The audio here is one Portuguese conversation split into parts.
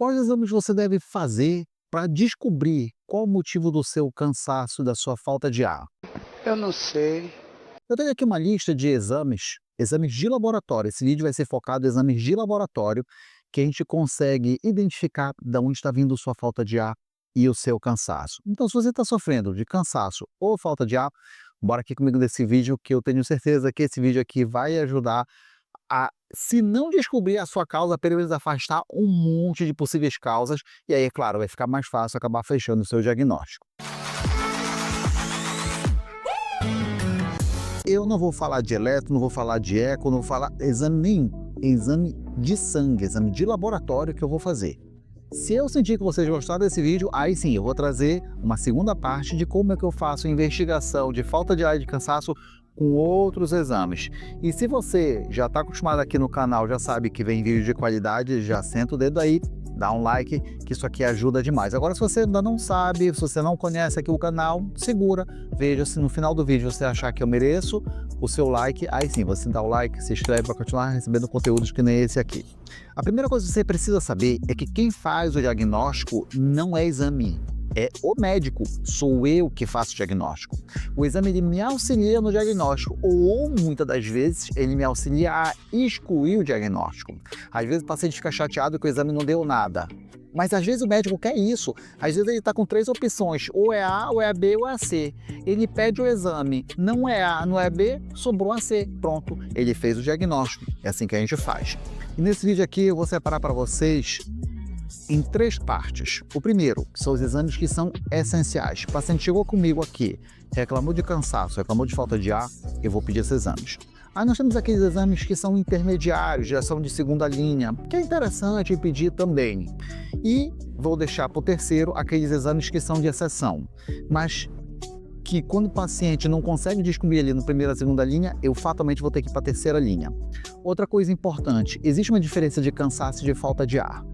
Quais exames você deve fazer para descobrir qual o motivo do seu cansaço, da sua falta de ar? Eu não sei. Eu tenho aqui uma lista de exames de laboratório. Esse vídeo vai ser focado em exames de laboratório, que a gente consegue identificar de onde está vindo sua falta de ar e o seu cansaço. Então, se você está sofrendo de cansaço ou falta de ar, bora aqui comigo nesse vídeo, que eu tenho certeza que esse vídeo aqui vai ajudar a, se não descobrir a sua causa, pelo menos afastar um monte de possíveis causas, e aí, é claro, vai ficar mais fácil acabar fechando o seu diagnóstico. Eu não vou falar de eletro, não vou falar de eco, não vou falar exame nenhum. Exame de sangue, exame de laboratório que eu vou fazer. Se eu sentir que vocês gostaram desse vídeo, aí sim, eu vou trazer uma segunda parte de como é que eu faço investigação de falta de ar e de cansaço com outros exames. E se você já está acostumado aqui no canal, já sabe que vem vídeo de qualidade, já senta o dedo aí, dá um like, que isso aqui ajuda demais. Agora, se você ainda não sabe, se você não conhece aqui o canal, segura, veja se no final do vídeo você achar que eu mereço o seu like, aí sim, você dá o like, se inscreve para continuar recebendo conteúdos que nem esse aqui. A primeira coisa que você precisa saber é que quem faz o diagnóstico não é exame, é o médico, sou eu que faço o diagnóstico. O exame ele me auxilia no diagnóstico, ou muitas das vezes ele me auxilia a excluir o diagnóstico. Às vezes o paciente fica chateado que o exame não deu nada, mas às vezes o médico quer isso. Às vezes ele está com três opções, ou é A, ou é B, ou é C. Ele pede o exame, não é A, não é B, sobrou a C. Pronto, ele fez o diagnóstico. É assim que a gente faz. E nesse vídeo aqui eu vou separar para vocês em três partes. O primeiro, que são os exames que são essenciais. O paciente chegou comigo aqui, reclamou de cansaço, reclamou de falta de ar, eu vou pedir esses exames. Aí nós temos aqueles exames que são intermediários, já são de segunda linha, que é interessante pedir também. E vou deixar para o terceiro aqueles exames que são de exceção, mas que quando o paciente não consegue descobrir ali no primeira e segunda linha, eu fatalmente vou ter que ir para a terceira linha. Outra coisa importante, existe uma diferença de cansaço e de falta de ar.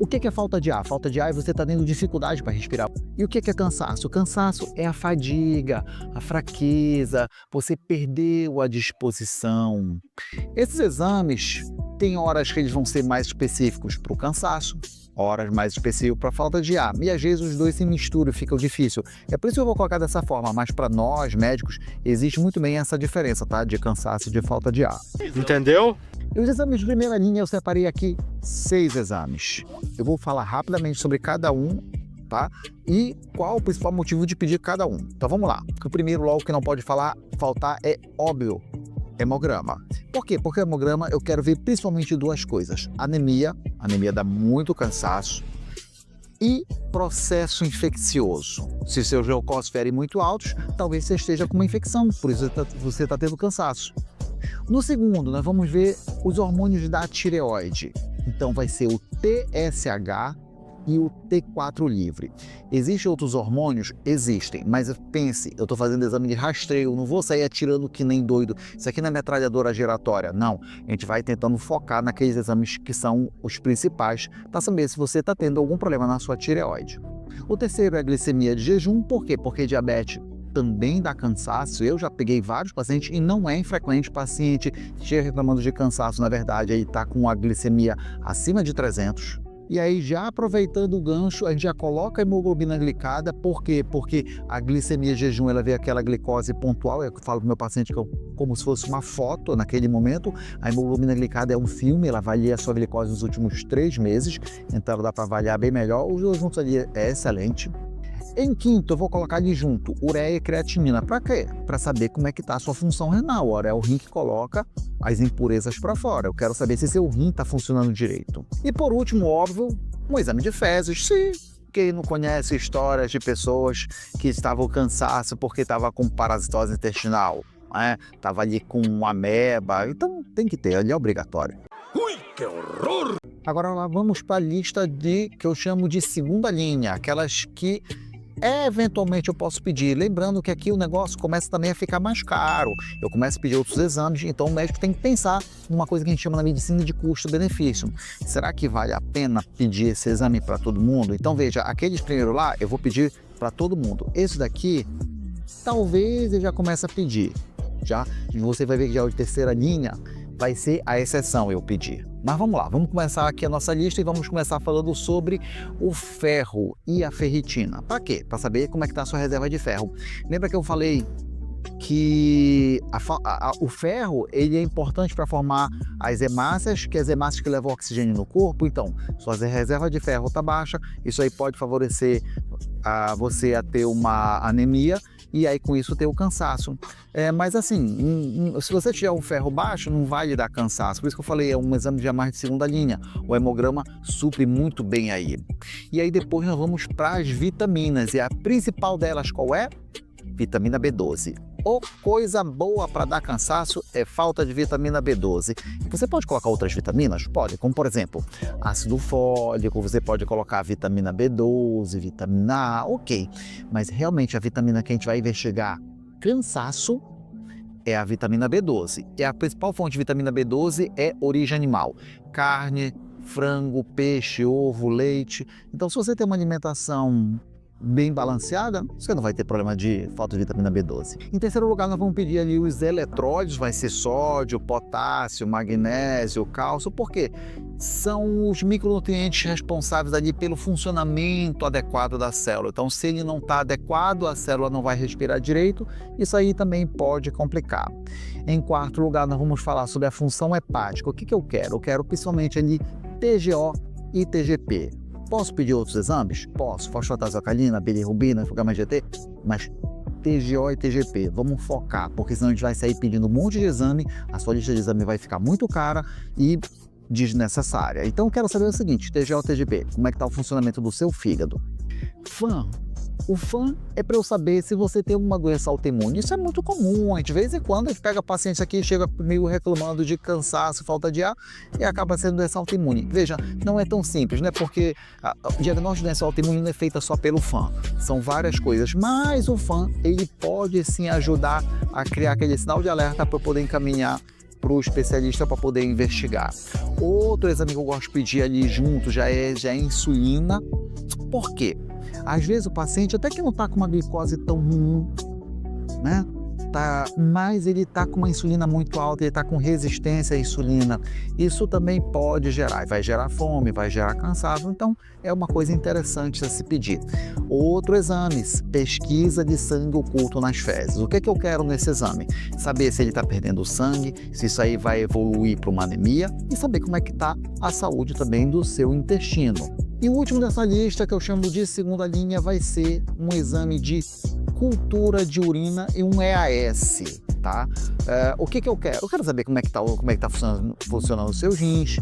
O que é falta de ar? Falta de ar é você estar tendo dificuldade para respirar. E o que é cansaço? O cansaço é a fadiga, a fraqueza, você perdeu a disposição. Esses exames, tem horas que eles vão ser mais específicos para o cansaço, horas mais específicas para a falta de ar. E às vezes os dois se misturam e ficam difícil. É por isso que eu vou colocar dessa forma, mas para nós, médicos, existe muito bem essa diferença, tá? De cansaço e de falta de ar. Entendeu? E os exames de primeira linha eu separei aqui 6 exames. Eu vou falar rapidamente sobre cada um, tá? E qual o principal motivo de pedir cada um. Então vamos lá. O primeiro logo que não pode faltar é óbvio, hemograma. Por quê? Porque hemograma eu quero ver principalmente duas coisas. Anemia dá muito cansaço, e processo infeccioso. Se seus leucócitos estiverem muito altos, talvez você esteja com uma infecção, por isso você está tendo cansaço. No segundo, nós vamos ver os hormônios da tireoide. Então vai ser o TSH e o T4 livre. Existem outros hormônios? Existem, mas pense, eu estou fazendo exame de rastreio, não vou sair atirando que nem doido. Isso aqui não é metralhadora giratória, não. A gente vai tentando focar naqueles exames que são os principais para saber se você está tendo algum problema na sua tireoide. O terceiro é a glicemia de jejum. Por quê? Porque diabetes também dá cansaço. Eu já peguei vários pacientes e não é infrequente o paciente chega reclamando de cansaço, na verdade, aí está com a glicemia acima de 300. E aí, já aproveitando o gancho, a gente já coloca a hemoglobina glicada. Por quê? Porque a glicemia de jejum, ela vê aquela glicose pontual. Eu falo para o meu paciente que como se fosse uma foto naquele momento. A hemoglobina glicada é um filme, ela avalia a sua glicose nos últimos 3 meses. Então, ela dá para avaliar bem melhor. Os dois juntos ali é excelente. Em quinto, eu vou colocar ali junto ureia e creatinina. Para quê? Para saber como é que está a sua função renal. Ora, é o rim que coloca as impurezas para fora. Eu quero saber se seu rim está funcionando direito. E por último, óbvio, um exame de fezes. Se quem não conhece histórias de pessoas que estavam cansadas porque estava com parasitose intestinal, né? Estava ali com ameba, então tem que ter, ali é obrigatório. Ui, que horror! Agora lá vamos para a lista que eu chamo de segunda linha, aquelas que eventualmente eu posso pedir. Lembrando que aqui o negócio começa também a ficar mais caro. Eu começo a pedir outros exames, então o médico tem que pensar numa coisa que a gente chama na medicina de custo-benefício. Será que vale a pena pedir esse exame para todo mundo? Então veja, aqueles primeiro lá eu vou pedir para todo mundo. Esse daqui, talvez eu já comece a pedir. Já você vai ver que já o de terceira linha vai ser a exceção eu pedir. Mas vamos lá, vamos começar aqui a nossa lista e vamos começar falando sobre o ferro e a ferritina. Para quê? Para saber como é que está a sua reserva de ferro. Lembra que eu falei que o ferro ele é importante para formar as hemácias, que as hemácias que levam oxigênio no corpo. Então, sua reserva de ferro está baixa, isso aí pode favorecer você a ter uma anemia e aí com isso ter o cansaço. Mas assim, se você tiver um ferro baixo, não vai lhe dar cansaço. Por isso que eu falei, é um exame de mais de segunda linha. O hemograma supre muito bem aí. E aí depois nós vamos para as vitaminas, e a principal delas qual é? Vitamina B12. Ou coisa boa para dar cansaço é falta de vitamina B12. Você pode colocar outras vitaminas? Pode, como por exemplo, ácido fólico, você pode colocar vitamina B12, vitamina A, ok. Mas realmente a vitamina que a gente vai investigar cansaço é a vitamina B12. E a principal fonte de vitamina B12 é origem animal. Carne, frango, peixe, ovo, leite. Então se você tem uma alimentação bem balanceada, você não vai ter problema de falta de vitamina B12. Em terceiro lugar, nós vamos pedir ali os eletrólitos, vai ser sódio, potássio, magnésio, cálcio, porque são os micronutrientes responsáveis ali pelo funcionamento adequado da célula. Então, se ele não está adequado, a célula não vai respirar direito, isso aí também pode complicar. Em quarto lugar, nós vamos falar sobre a função hepática. O que eu quero? Eu quero principalmente ali TGO e TGP. Posso pedir outros exames? Posso. Fosfatase alcalina, bilirrubina, gama-GT, mas TGO e TGP, vamos focar, porque senão a gente vai sair pedindo um monte de exame, a sua lista de exame vai ficar muito cara e desnecessária. Então eu quero saber o seguinte, TGO e TGP, como é que está o funcionamento do seu fígado? O FAN é para eu saber se você tem alguma doença autoimune. Isso é muito comum, de vez em quando a gente pega pacientes aqui e chega meio reclamando de cansaço, falta de ar e acaba sendo doença autoimune. Veja, não é tão simples, né? Porque o diagnóstico de doença autoimune não é feita só pelo FAN, são várias coisas, mas o FAN ele pode sim ajudar a criar aquele sinal de alerta para poder encaminhar para o especialista para poder investigar. Outro exame que eu gosto de pedir ali junto já é insulina. Por quê? Às vezes o paciente até que não está com uma glicose tão ruim, né? Mas ele está com uma insulina muito alta, ele está com resistência à insulina. Isso também pode gerar, vai gerar fome, vai gerar cansaço, então é uma coisa interessante a se pedir. Outro exame, pesquisa de sangue oculto nas fezes. O que eu quero nesse exame? Saber se ele está perdendo sangue, se isso aí vai evoluir para uma anemia e saber como é que está a saúde também do seu intestino. E o último dessa lista, que eu chamo de segunda linha, vai ser um exame de cultura de urina e um EAS, tá? O que eu quero? Eu quero saber como é que tá funcionando os seus rins.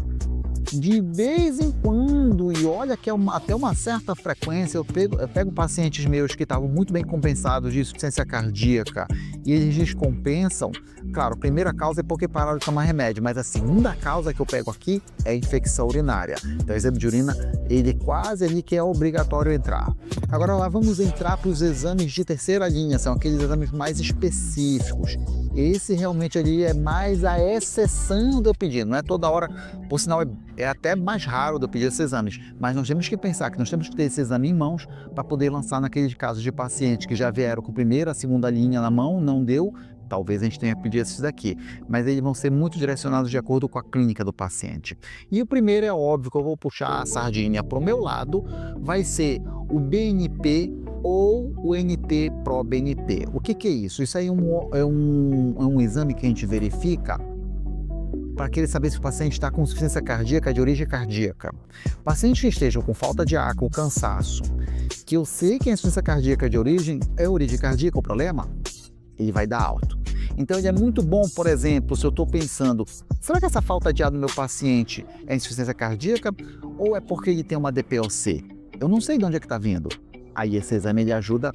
De vez em quando, e olha que até uma certa frequência, eu pego pacientes meus que estavam muito bem compensados de insuficiência cardíaca e eles descompensam. Claro, a primeira causa é porque pararam de tomar remédio, mas a segunda causa que eu pego aqui é a infecção urinária. Então, o exame de urina, ele quase ali que é obrigatório entrar. Agora lá, vamos entrar para os exames de terceira linha, são aqueles exames mais específicos. Esse realmente ali é mais a exceção de eu pedir, não é toda hora, por sinal é até mais raro de eu pedir esses exames, mas nós temos que pensar que nós temos que ter esse exame em mãos para poder lançar naqueles casos de pacientes que já vieram com primeira, segunda linha na mão, não deu, talvez a gente tenha que pedir esses daqui, mas eles vão ser muito direcionados de acordo com a clínica do paciente. E o primeiro é óbvio que eu vou puxar a sardinha para o meu lado, vai ser o BNP ou o NT-proBNP. O que é isso? Isso aí é um exame que a gente verifica para querer saber se o paciente está com insuficiência cardíaca de origem cardíaca. Pacientes que estejam com falta de ar, com cansaço, que eu sei que a insuficiência cardíaca de origem cardíaca o problema, ele vai dar alto. Então ele é muito bom, por exemplo, se eu estou pensando, será que essa falta de ar do meu paciente é insuficiência cardíaca ou é porque ele tem uma DPOC? Eu não sei de onde é que está vindo. Aí esse exame ele ajuda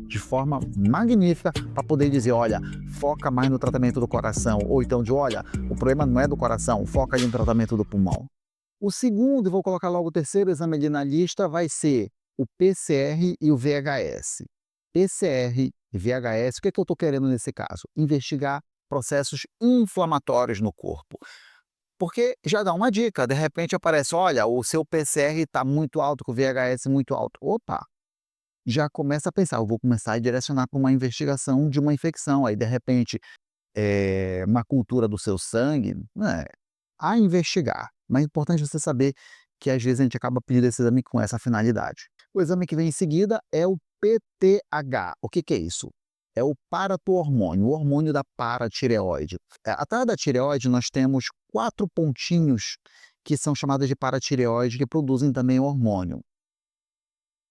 de forma magnífica para poder dizer, olha, foca mais no tratamento do coração, ou então olha, o problema não é do coração, foca ali no tratamento do pulmão. O segundo, e vou colocar logo o terceiro exame ali na lista, vai ser o PCR e o VHS. PCR e VHS, o que eu estou querendo nesse caso? Investigar processos inflamatórios no corpo. Porque já dá uma dica, de repente aparece, olha, o seu PCR está muito alto, com o VHS muito alto. Opa! Já começa a pensar, eu vou começar a direcionar para uma investigação de uma infecção, aí de repente uma cultura do seu sangue, né, a investigar. Mas é importante você saber que às vezes a gente acaba pedindo esse exame com essa finalidade. O exame que vem em seguida é o PTH. O que é isso? É o paratohormônio, o hormônio da paratireoide. Atrás da tireoide nós temos 4 pontinhos que são chamados de paratireoide, que produzem também o hormônio.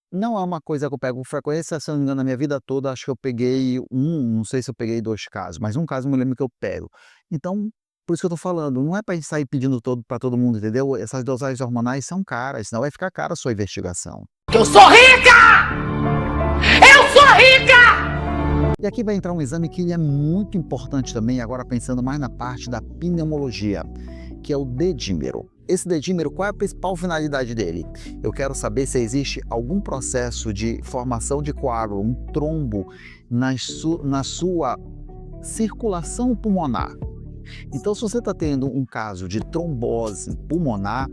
Não é uma coisa que eu pego com frequência, se eu não me engano, na minha vida toda, acho que eu peguei não sei se eu peguei 2 casos, mas um caso eu me lembro que eu pego. Então, por isso que eu tô falando, não é para gente sair pedindo todo para todo mundo, entendeu? Essas dosagens hormonais são caras, senão vai ficar cara a sua investigação. Eu sou rica! Eu sou rica! E aqui vai entrar um exame que ele é muito importante também, agora pensando mais na parte da pneumologia, que é o dedímero. Esse dedímero, qual é a principal finalidade dele? Eu quero saber se existe algum processo de formação de coágulo, um trombo na sua circulação pulmonar. Então, se você está tendo um caso de trombose pulmonar,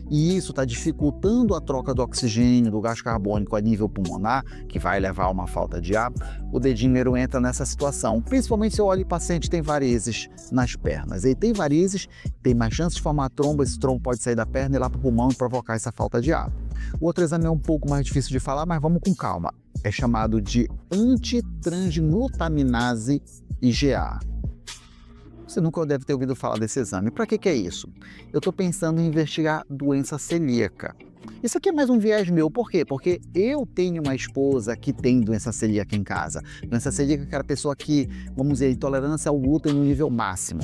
e isso está dificultando a troca do oxigênio, do gás carbônico a nível pulmonar, que vai levar a uma falta de ar, o dedímero entra nessa situação. Principalmente se eu olho e o paciente tem varizes nas pernas. Ele tem varizes, tem mais chance de formar trombo, esse trombo pode sair da perna e ir lá para o pulmão e provocar essa falta de ar. O outro exame é um pouco mais difícil de falar, mas vamos com calma. É chamado de antitransglutaminase IgA. Você nunca deve ter ouvido falar desse exame. Para que é isso? Eu estou pensando em investigar doença celíaca. Isso aqui é mais um viés meu. Por quê? Porque eu tenho uma esposa que tem doença celíaca em casa. Doença celíaca é aquela pessoa que, vamos dizer, intolerância ao glúten no nível máximo.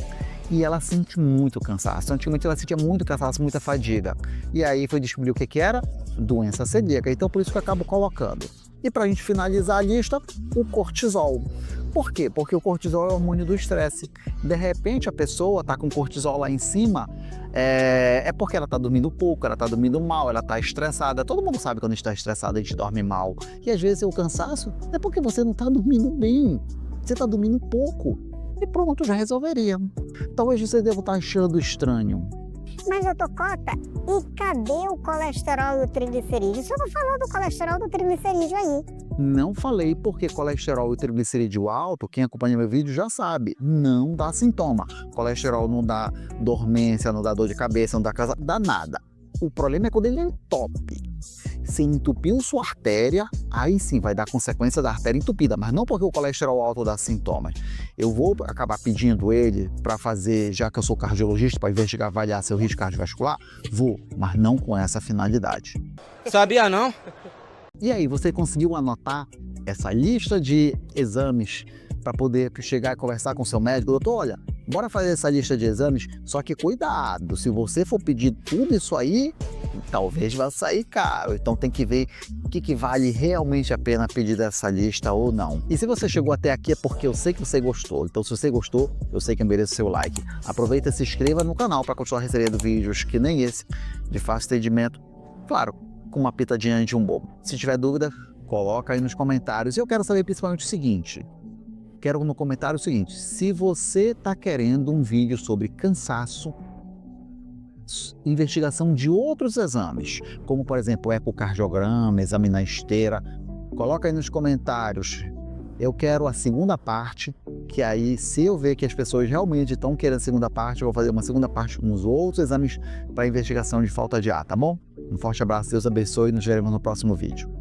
E ela sente muito cansaço. Antigamente ela sentia muito cansaço, muita fadiga. E aí foi descobrir o que era? Doença celíaca. Então por isso que eu acabo colocando. E para a gente finalizar a lista, o cortisol. Por quê? Porque o cortisol é o hormônio do estresse. De repente a pessoa está com cortisol lá em cima, é porque ela está dormindo pouco, ela está dormindo mal, ela está estressada. Todo mundo sabe que quando está estressado a gente dorme mal. E às vezes o cansaço é porque você não está dormindo bem, você está dormindo pouco. E pronto, já resolveria. Talvez você deva estar achando estranho. Mas, doutor Cota, e cadê o colesterol e o triglicerídeo? O senhor não falou do colesterol e do triglicerídeo aí. Não falei porque colesterol e triglicerídeo alto, quem acompanha meu vídeo já sabe, não dá sintoma. Colesterol não dá dormência, não dá dor de cabeça, não dá cansaço, dá nada. O problema é quando ele entope. Se entupiu sua artéria, aí sim vai dar consequência da artéria entupida, mas não porque o colesterol alto dá sintomas. Eu vou acabar pedindo ele para fazer, já que eu sou cardiologista, para investigar, avaliar seu risco cardiovascular? Vou, mas não com essa finalidade. Sabia não? E aí, você conseguiu anotar essa lista de exames para poder chegar e conversar com seu médico? Doutor, olha, bora fazer essa lista de exames, só que cuidado, se você for pedir tudo isso aí, talvez vá sair caro. Então tem que ver o que vale realmente a pena pedir dessa lista ou não. E se você chegou até aqui é porque eu sei que você gostou. Então se você gostou, eu sei que eu mereço seu like. Aproveita e se inscreva no canal para continuar recebendo vídeos que nem esse, de fácil entendimento. Claro, com uma pitadinha de humor. Se tiver dúvida, coloca aí nos comentários. E eu quero saber principalmente o seguinte. Quero no comentário o seguinte. Se você está querendo um vídeo sobre cansaço, investigação de outros exames, como por exemplo ecocardiograma, exame na esteira, coloca aí nos comentários. Eu quero a segunda parte, que aí se eu ver que as pessoas realmente estão querendo a segunda parte, eu vou fazer uma segunda parte nos outros exames para investigação de falta de ar, tá bom? Um forte abraço, Deus abençoe e nos veremos no próximo vídeo.